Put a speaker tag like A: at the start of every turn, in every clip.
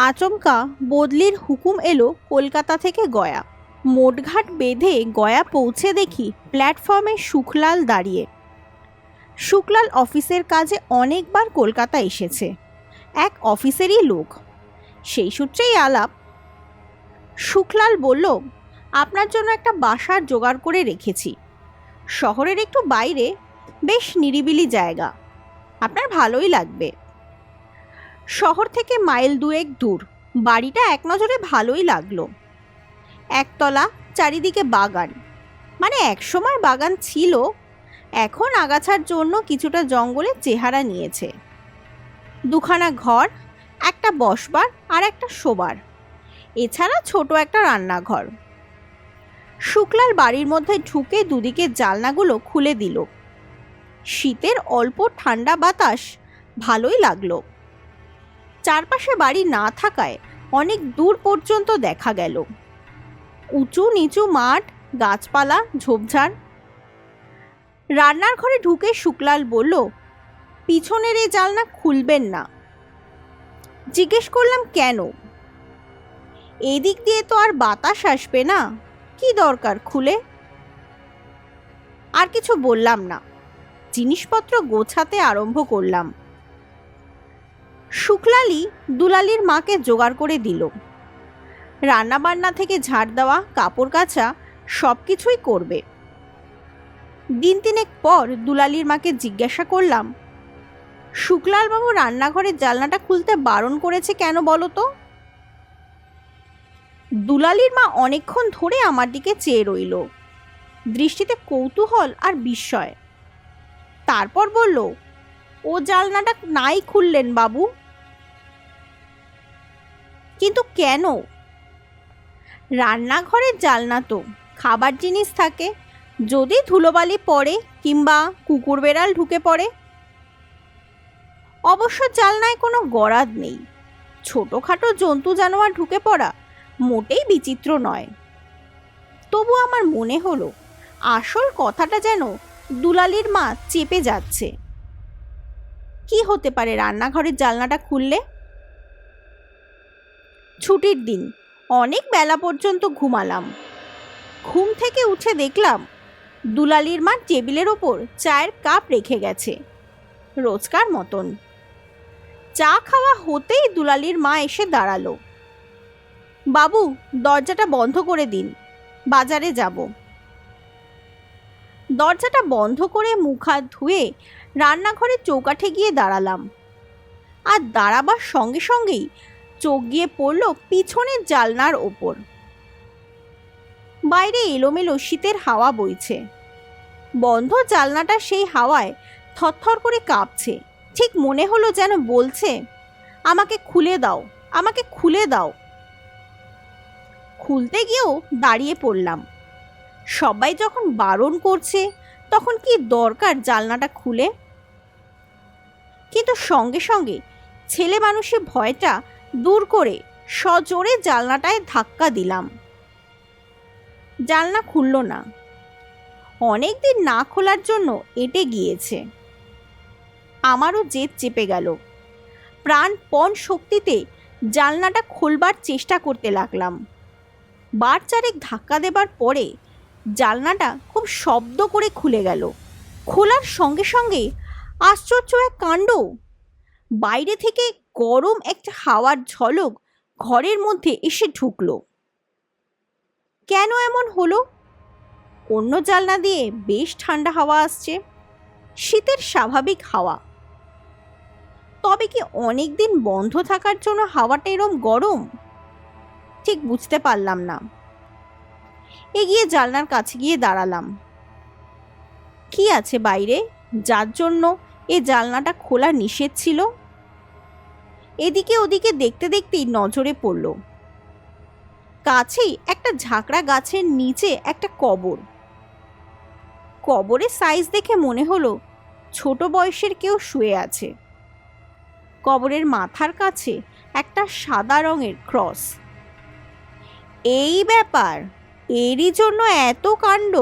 A: আচমকা বদলির হুকুম এলো কলকাতা থেকে গয়া। মোটঘাট বেঁধে গয়া পৌঁছে দেখি প্ল্যাটফর্মে সুখলাল দাঁড়িয়ে। সুখলাল অফিসের কাজে অনেকবার কলকাতা এসেছে, এক অফিসেরই লোক, সেই সূত্রেই আলাপ। সুখলাল বলল, আপনার জন্য একটা বাসার জোগাড় করে রেখেছি, শহরের একটু বাইরে, বেশ নিরিবিলি জায়গা, আপনার ভালোই লাগবে। শহর থেকে মাইল দুয়েক দূর। বাড়িটা এক নজরে ভালোই লাগলো। একতলা, চারিদিকে বাগান, মানে একসময় বাগান ছিল, এখন আগাছার জন্য কিছুটা জঙ্গলের চেহারা নিয়েছে। দুখানা ঘর, একটা বসবার আর একটা শোবার, এছাড়া ছোট একটা রান্নাঘর। শুক্লাল বাড়ির মধ্যে ঢুকে দুদিকে জানলাগুলো খুলে দিল। শীতের অল্প ঠান্ডা বাতাস ভালোই লাগলো। চারপাশে বাড়ি না থাকায় অনেক দূর পর্যন্ত দেখা গেল উঁচু নিচু মাঠ, গাছপালা, ঝোপঝাড়। রান্নার ঘরে ঢুকে শুক্লাল বলল, পিছনের এই জানলা খুলবেন না। জিজ্ঞেস করলাম, কেন? এদিক দিয়ে তো আর বাতাস আসবে না, কি দরকার খুলে? আর কিছু বললাম না, জিনিসপত্র গোছাতে আরম্ভ করলাম। শুক্লালই দুলালির মাকে জোগাড় করে দিল। রান্নাবান্না থেকে ঝাড় দেওয়া, কাপড় কাচা সব কিছুই করবে। দিন তিনেক পর দুলালির মাকে জিজ্ঞাসা করলাম, শুক্লালবাবু রান্নাঘরের জানলাটা খুলতে বারণ করেছে কেন বলো তো? দুলালির মা অনেকক্ষণ ধরে আমার দিকে চেয়ে রইল, দৃষ্টিতে কৌতূহল আর বিস্ময়। তারপর বলল, ও জানলাটা নাই খুললেন বাবু। কিন্তু কেন? রান্নাঘরের জানলা তো, খাবার জিনিস থাকে, যদি ধুলোবালি পড়ে কিংবা কুকুর বেড়াল ঢুকে পড়ে। অবশ্য জানলায় কোনো গরাদ নেই, ছোটখাটো জন্তু জানোয়ার ঢুকে পড়া মোটেই বিচিত্র নয়। তবু আমার মনে হলো আসল কথাটা যেন দুলালির মা চেপে যাচ্ছে। কি হতে পারে রান্নাঘরের জানলাটা খুললে? ছুটির দিন, অনেক বেলা পর্যন্ত ঘুমালাম। ঘুম থেকে উঠে দেখলাম দুলালির মা টেবিলের ওপর চায়ের কাপ রেখে গেছে, রোজকার মতন। চা খাওয়া হতেই দুলালির মা এসে দাঁড়ালো। বাবু, দরজাটা বন্ধ করে দিন, বাজারে যাব। দরজাটা বন্ধ করে মুখ হাত ধুয়ে রান্নাঘরের চৌকাঠে গিয়ে দাঁড়ালাম। আর দাঁড়াবার সঙ্গে সঙ্গেই চোখ গিয়ে পড়ল পিছনের জানলার ওপর। বাইরে এলোমেলো শীতের হাওয়া বইছে। বন্ধ জানলাটা সেই হাওয়ায় থরথর করে কাঁপছে। ঠিক মনে হলো যেন বলছে, আমাকে খুলে দাও, আমাকে খুলে দাও। খুলতে গিয়েও দাঁড়িয়ে পড়লাম। সবাই যখন বারণ করছে, তখন কি দরকার জানলাটা খুলে? কিন্তু সঙ্গে সঙ্গে ছেলে মানুষের ভয়টা দূর করে সজোরে জানলাটায় ধাক্কা দিলাম। জানলা খুলল না। অনেকদিন না খোলার জন্য এঁটে গিয়েছে। আমারও জেদ চেপে গেল। প্রাণপণ শক্তিতে জানলাটা খোলবার চেষ্টা করতে লাগলাম। বার চারেক ধাক্কা দেবার পরে জানলাটা খুব শব্দ করে খুলে গেল। খোলার সঙ্গে সঙ্গে আশ্চর্য এক কাণ্ড! বাইরে থেকে গরম একটা হাওয়ার ঝলক ঘরের মধ্যে এসে ঢুকলো। কেন এমন হলো? অন্য জানলা দিয়ে বেশ ঠান্ডা হাওয়া আসছে, শীতের স্বাভাবিক হাওয়া। তবে কি অনেক দিন বন্ধ থাকার জন্য হাওয়াটা এরম গরম? ঠিক বুঝতে পারলাম না। এগিয়ে জানলার কাছে গিয়ে দাঁড়ালাম। কি আছে বাইরে যার জন্য এ জানলাটা খোলা নিষেধ ছিল? এদিকে ওদিকে দেখতে দেখতেই নজরে পড়ল কাছেই একটা ঝাঁকড়া গাছের নিচে একটা কবর। কবরের সাইজ দেখে মনে হলো ছোট বয়সের কেউ শুয়ে আছে। কবরের মাথার কাছে একটা সাদা রঙের ক্রস। এই ব্যাপার, এরই জন্য এত কাণ্ড।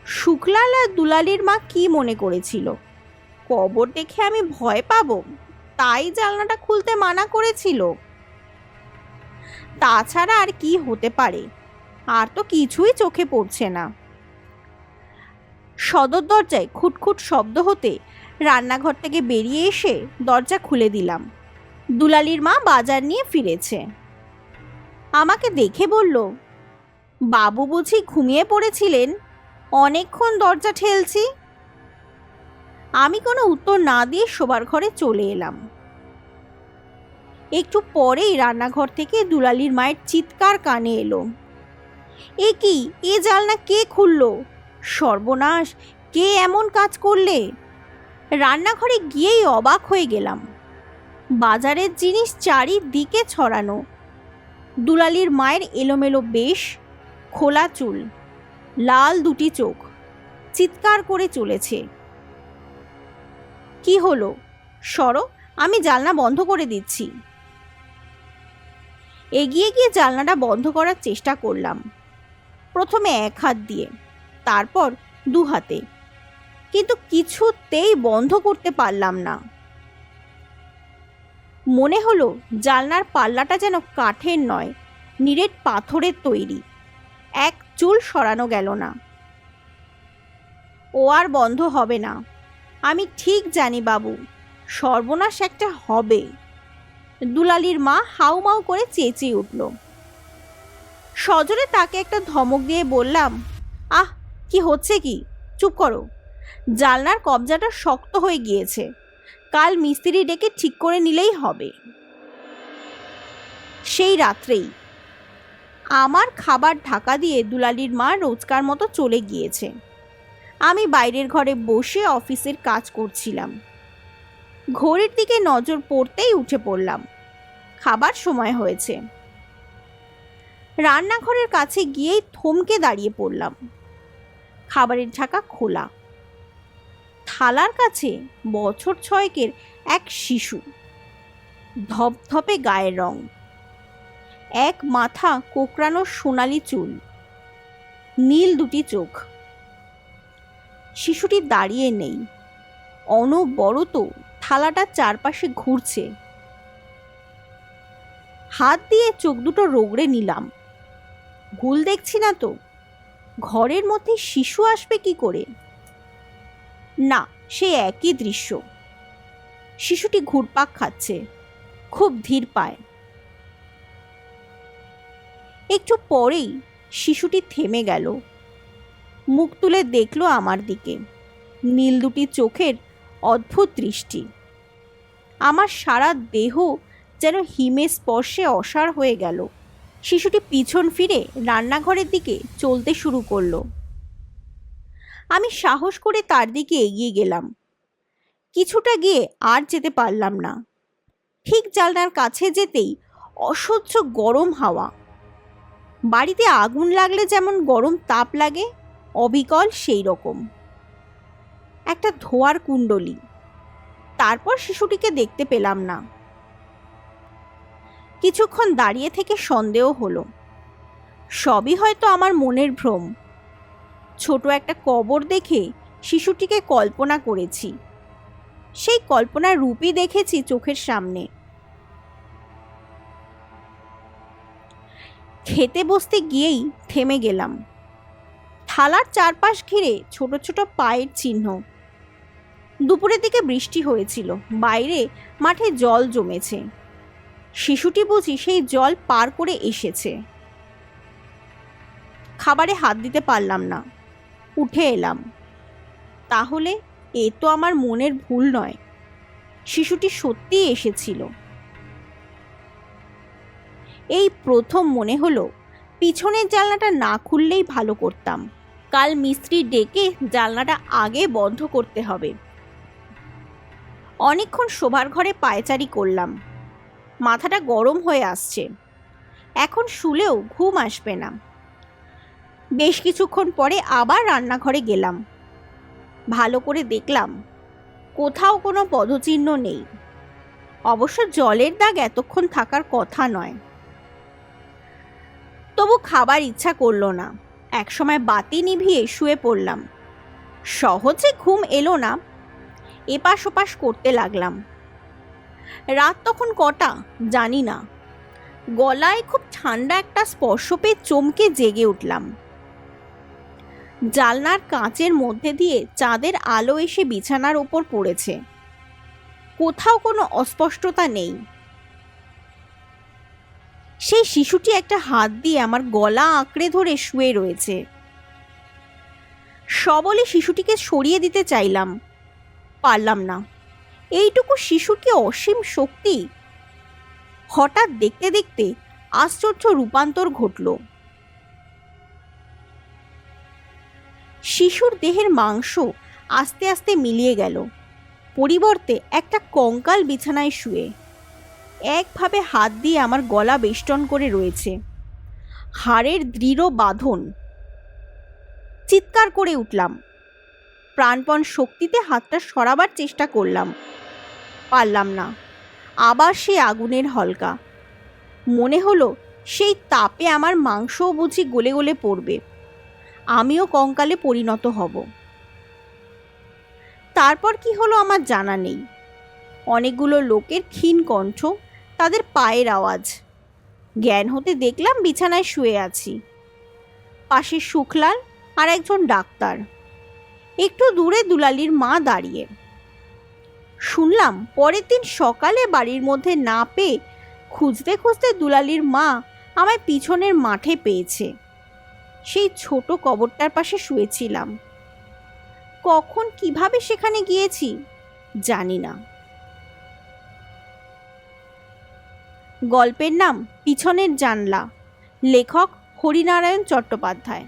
A: শুক্লাল আর দুলালির মা কি মনে করেছিল কবর দেখে আমি ভয় পাবো, তাই জানলাটা খুলতে মানা করেছিল? তাছাড়া আর কি হতে পারে? আর তো কিছুই চোখে পড়ছে না। সদর দরজায় খুটখুট শব্দ হতে রান্নাঘর থেকে বেরিয়ে এসে দরজা খুলে দিলাম। দুলালির মা বাজার নিয়ে ফিরেছে। আমাকে দেখে বলল, বাবু বুঝি ঘুমিয়ে পড়েছিলেন? অনেকক্ষণ দরজা ঠেলছি। আমি কোনো উত্তর না দিয়ে শোবার ঘরে চলে এলাম। একটু পরেই রান্নাঘর থেকে দুলালির মায়ের চিৎকার কানে এলো, এ কি, এ জানলা কে খুললো? সর্বনাশ, কে এমন কাজ করলে? রান্নাঘরে গিয়েই অবাক হয়ে গেলাম। বাজারের জিনিস চারিদিকে ছড়ানো। দুলালির মায়ের এলোমেলো বেশ, খোলা চুল, লাল দুটি চোখ, চিৎকার করে চলেছে। কি হলো? সরো, আমি জানলা বন্ধ করে দিচ্ছি। এগিয়ে গিয়ে জানলাটা বন্ধ করার চেষ্টা করলাম, প্রথমে এক হাত দিয়ে, তারপর দু হাতে, কিন্তু কিছুতেই বন্ধ করতে পারলাম না। মনে হলো জানলার পাল্লাটা যেন কাঠের নয়, নিরেট পাথরের তৈরি। এক চুল সরানো গেল না। ও আর বন্ধ হবে না, আমি ঠিক জানি বাবু, সর্বনাশ একটা হবে। দুলালির মা হাউমাউ করে চেঁচিয়ে উঠল। সজোরে তাকে একটা ধমক দিয়ে বললাম, আহ, কি হচ্ছে কি? চুপ করো। জানলার কবজাটা শক্ত হয়ে গিয়েছে, কাল মিস্ত্রি ডেকে ঠিক করে নিলেই হবে। সেই রাত্রেই আমার খাবার ঢাকা দিয়ে দুলালির মা রোজকার মতো চলে গিয়েছে। আমি বাইরের ঘরে বসে অফিসের কাজ করছিলাম। ঘড়ির দিকে নজর পড়তেই উঠে পড়লাম, খাবার সময় হয়েছে। রান্নাঘরের কাছে গিয়েই থমকে দাঁড়িয়ে পড়লাম। খাবারের ঢাকা খোলা, থালার কাছে বছর 6 এক শিশু, ধপধপে গায়ের রং, এক মাথা কোকড়ানো সোনালি চুল, নীল দুটি চোখ। শিশুটি দাঁড়িয়ে নেই, অনবরত থালাটার চারপাশে ঘুরছে। হাত দিয়ে চোখ দুটো রগড়ে নিলাম, ভুল দেখছি না তো? ঘরের মধ্যে শিশু আসবে কি করে? না, সে একই দৃশ্য। শিশুটি ঘুরপাক খাচ্ছে, খুব ধীর পায়। একটু পরেই শিশুটি থেমে গেল, মুখ তুলে দেখলো আমার দিকে, নীল দুটি চোখের অদ্ভুত দৃষ্টি। আমার সারা দেহ যেন হিমের স্পর্শে অসাড় হয়ে গেল। শিশুটি পিছন ফিরে রান্নাঘরের দিকে চলতে শুরু করলো। আমি সাহস করে তার দিকে এগিয়ে গেলাম। কিছুটা গিয়ে আর যেতে পারলাম না। ঠিক জানলার কাছে যেতেই অসহ্য গরম হাওয়া। বাড়িতে আগুন লাগলে যেমন গরম তাপ লাগে, অবিকল সেই রকম। একটা ধোঁয়ার কুণ্ডলী। তারপর শিশুটিকে দেখতে পেলাম না। কিছুক্ষণ দাঁড়িয়ে থেকে সন্দেহ হলো, সবই হয়তো আমার মনের ভ্রম। ছোট একটা কবর দেখে শিশুটিকে কল্পনা করেছি, সেই কল্পনার রূপই দেখেছি চোখের সামনে। খেতে বসতে গিয়েই থেমে গেলাম। থালার চারপাশ ঘিরে ছোট ছোট পায়ের চিহ্ন। দুপুরের দিকে বৃষ্টি হয়েছিল, বাইরে মাঠে জল জমেছে। শিশুটি বুঝি সেই জল পার করে এসেছে। খাবারে হাত দিতে পারলাম না, উঠে এলাম। তাহলে এ তো আমার মনের ভুল নয়, শিশুটি সত্যিই এসেছিল। এই প্রথম মনে হলো পিছনের জানলাটা না খুললেই ভালো করতাম। কাল মিস্ত্রি ডেকে জানলাটা আগে বন্ধ করতে হবে। অনেকক্ষণ শোবার ঘরে পায়চারি করলাম, মাথাটা গরম হয়ে আসছে। এখন শুলেও ঘুম আসবে না। বেশ কিছুক্ষণ পরে আবার রান্নাঘরে গেলাম। ভালো করে দেখলাম কোথাও কোনো পদচিহ্ন নেই। অবশ্য জলের দাগ এতক্ষণ থাকার কথা নয়। তবু খাবার ইচ্ছা করলো না। একসময় বাতি নিভিয়ে শুয়ে পড়লাম। সহজে ঘুম এলো না, এপাশ ওপাশ করতে লাগলাম। রাত তখন কটা জানি না। গলায় খুব ঠান্ডা একটা স্পর্শ পেয়ে চমকে জেগে উঠলাম। জানলার কাঁচের মধ্যে দিয়ে চাঁদের আলো এসে বিছানার ওপর পড়েছে। কোথাও কোনো অস্পষ্টতা নেই। সেই শিশুটি একটা হাত দিয়ে আমার গলা আঁকড়ে ধরে শুয়ে রয়েছে। সবলে শিশুটিকে সরিয়ে দিতে চাইলাম, পারলাম না। এইটুকু শিশু কি অসীম শক্তি! হঠাৎ দেখতে দেখতে আশ্চর্য রূপান্তর ঘটল। শিশুর দেহের মাংস আস্তে আস্তে মিলিয়ে গেল। পরিবর্তে একটা কঙ্কাল বিছানায় শুয়ে একভাবে হাত দিয়ে আমার গলা বেষ্টন করে রয়েছে। হাড়ের দৃঢ় বাঁধন। চিৎকার করে উঠলাম। প্রাণপণ শক্তিতে হাতটা সরাবার চেষ্টা করলাম, পারলাম না। আবার সেই আগুনের হলকা। মনে হলো সেই তাপে আমার মাংসও বুঝি গলে গলে পড়বে, আমিও কঙ্কালে পরিণত হব। তারপর কি হলো আমার জানা নেই। অনেকগুলো লোকের ক্ষীণ কণ্ঠ, তাদের পায়ের আওয়াজ। জ্ঞান হতে দেখলাম বিছানায় শুয়ে আছি। পাশে শুক্লাল আর একজন ডাক্তার। একটু দূরে দুলালির মা দাঁড়িয়ে। শুনলাম পরের দিন সকালে বাড়ির মধ্যে না পেয়ে খুঁজতে খুঁজতে দুলালির মা আমায় পিছনের মাঠে পেয়েছে। সেই ছোট কবরটার পাশে শুয়েছিলাম। কখন কিভাবে সেখানে গিয়েছি জানি না। গল্পের নাম পিছনের জানলা। লেখক হরিনারায়ণ চট্টোপাধ্যায়।